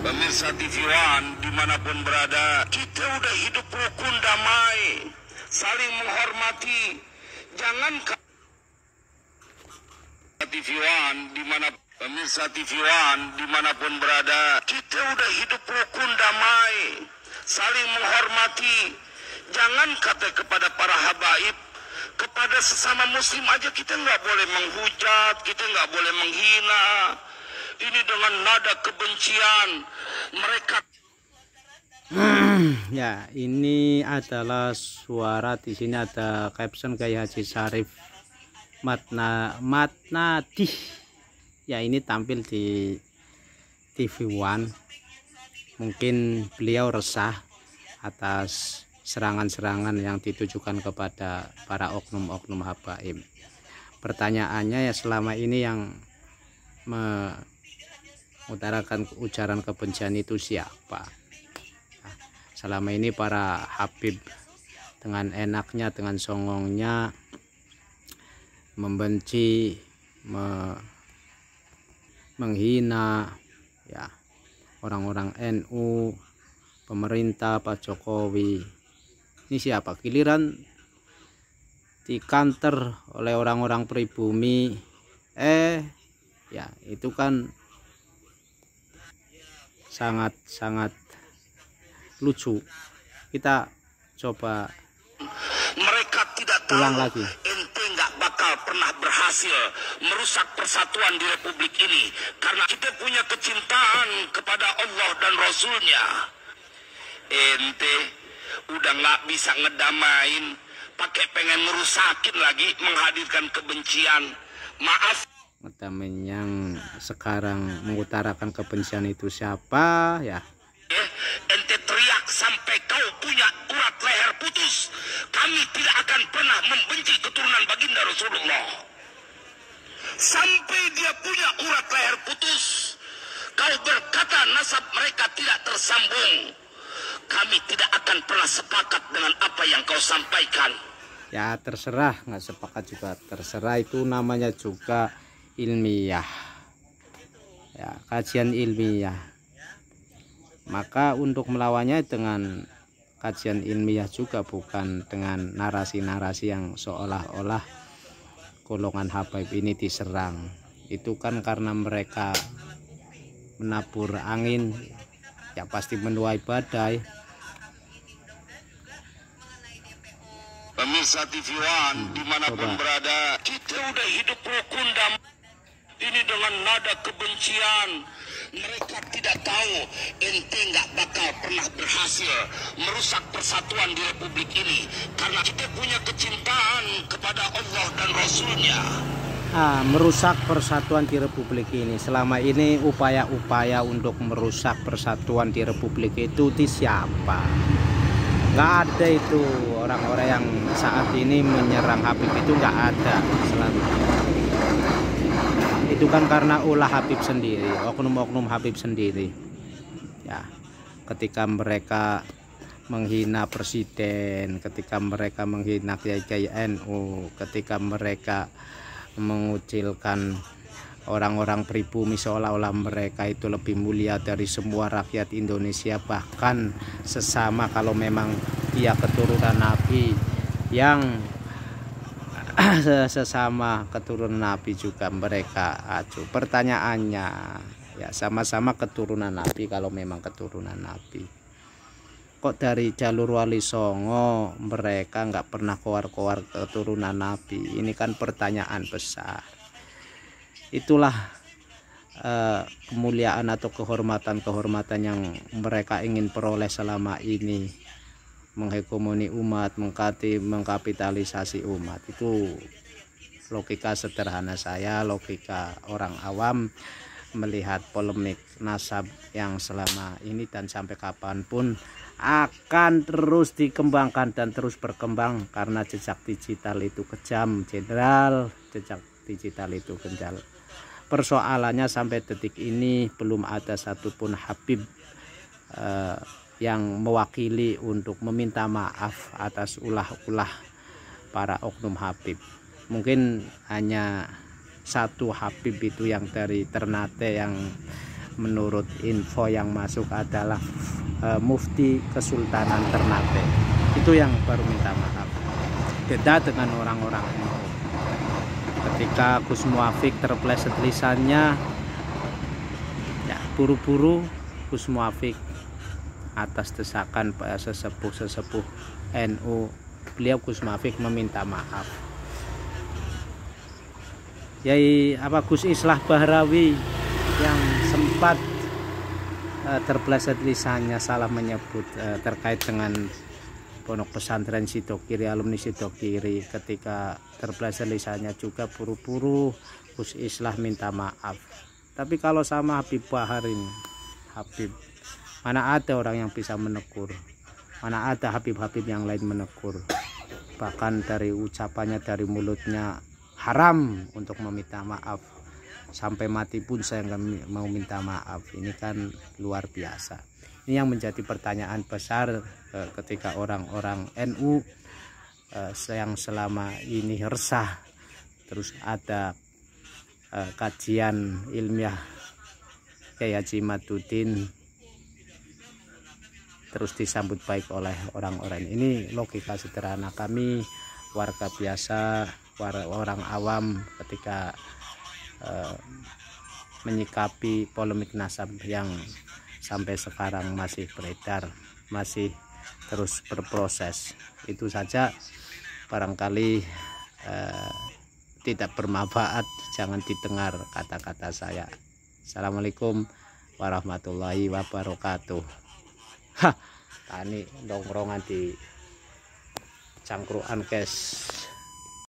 Pemirsa TV One dimanapun berada, kita udah hidup rukun damai, saling menghormati. Jangan TV One pemirsa TV One dimanapun berada, kita udah hidup rukun damai, saling menghormati. Jangan kata kepada para habaib, kepada sesama muslim aja kita nggak boleh menghujat, kita nggak boleh menghina. Ini dengan nada kebencian mereka. Ya, ini adalah suara. Di sini ada caption kayak Haji Syarif Matnadih. Ya, ini tampil di TV One. Mungkin beliau resah atas serangan-serangan yang ditujukan kepada para oknum-oknum habaib. Pertanyaannya, ya, selama ini yang mengutarakan ujaran kebencian itu siapa? Nah, selama ini para habib dengan enaknya, dengan songongnya membenci, menghina, ya, orang-orang NU, pemerintah, Pak Jokowi. Ini siapa? Giliran dikanter oleh orang-orang pribumi, ya itu kan sangat lucu. Kita coba mereka tidak ulang tahu lagi. ente nggak bakal pernah berhasil merusak persatuan di Republik ini karena kita punya kecintaan kepada Allah dan Rasulnya. Ente udah nggak bisa ngedamain, pakai pengen ngerusakin lagi, menghadirkan kebencian. Maaf, Temen yang sekarang mengutarakan kebencian itu siapa, ya? ente teriak sampai kau punya urat leher putus. Kami tidak akan pernah membenci keturunan baginda Rasulullah. Sampai dia punya urat leher putus, kau berkata nasab mereka tidak tersambung. Kami tidak akan pernah sepakat dengan apa yang kau sampaikan. Ya, terserah, nggak sepakat juga terserah, itu namanya juga ilmiah, ya, kajian ilmiah. Maka untuk melawannya dengan kajian ilmiah juga, bukan dengan narasi-narasi yang seolah-olah golongan habaib ini diserang. Itu kan karena mereka menabur angin, ya pasti menuai badai. Pemirsa TV One dimanapun berada, kita udah hidup rukun damai. Ini dengan nada kebencian. Mereka tidak tahu ente nggak bakal pernah berhasil merusak persatuan di Republik ini karena kita punya kecintaan kepada Allah dan Rasulnya. Merusak persatuan di Republik ini. Selama ini upaya-upaya untuk merusak persatuan di Republik itu di siapa? Nggak ada itu orang-orang yang saat ini menyerang Habib, itu nggak ada. Itu kan karena ulah Habib sendiri, oknum-oknum Habib sendiri, ya. Ketika mereka menghina presiden, ketika mereka menghina kiai-kiai NU, ketika mereka mengucilkan orang-orang pribumi seolah-olah mereka itu lebih mulia dari semua rakyat Indonesia, bahkan sesama kalau memang dia keturunan Nabi, yang sesama keturunan Nabi juga mereka acuh. Pertanyaannya, ya, sama-sama keturunan Nabi, kalau memang keturunan Nabi, kok dari jalur Wali Songo mereka nggak pernah keluar-keluar keturunan Nabi? Ini kan pertanyaan besar. Itulah kemuliaan atau kehormatan yang mereka ingin peroleh selama ini, menghegemoni umat, mengkapitalisasi umat. Itu logika sederhana saya, logika orang awam melihat polemik nasab yang selama ini dan sampai kapanpun akan terus dikembangkan dan terus berkembang, karena jejak digital itu kejam, jenderal. Jejak digital itu kejam. Persoalannya sampai detik ini belum ada satupun habib yang mewakili untuk meminta maaf atas ulah-ulah para oknum habib. Mungkin hanya satu habib itu yang dari Ternate yang menurut info yang masuk adalah Mufti Kesultanan Ternate. Itu yang baru minta maaf. Beda dengan orang-orang NU. Ketika Gus Muafik terpleset lisannya, ya buru-buru Gus Muafik atas desakan sesepuh NU, beliau Gus Muafik meminta maaf. Yai Gus Islah Bahrawi yang sempat terpleset lisannya salah menyebut terkait dengan pondok pesantren Sidokiri, alumni Sidokiri, ketika terpleset lisannya juga buru-buru Gus Islah minta maaf. Tapi kalau sama Habib Bahar ini, Habib, mana ada orang yang bisa menegur, mana ada Habib-Habib yang lain menegur, bahkan dari ucapannya, dari mulutnya haram untuk meminta maaf. Sampai mati pun saya nggak mau minta maaf. Ini kan luar biasa. Ini yang menjadi pertanyaan besar ketika orang-orang NU yang selama ini resah. Terus ada kajian ilmiah Kyai Haji Maduddin terus disambut baik oleh orang-orang. Ini logika sederhana kami, warga biasa, orang awam, ketika menyikapi polemik nasab yang sampai sekarang masih beredar, masih terus berproses. Itu saja, barangkali tidak bermanfaat, jangan didengar kata-kata saya. Assalamualaikum warahmatullahi wabarakatuh. Tani nongkrongan di cangkruan guys.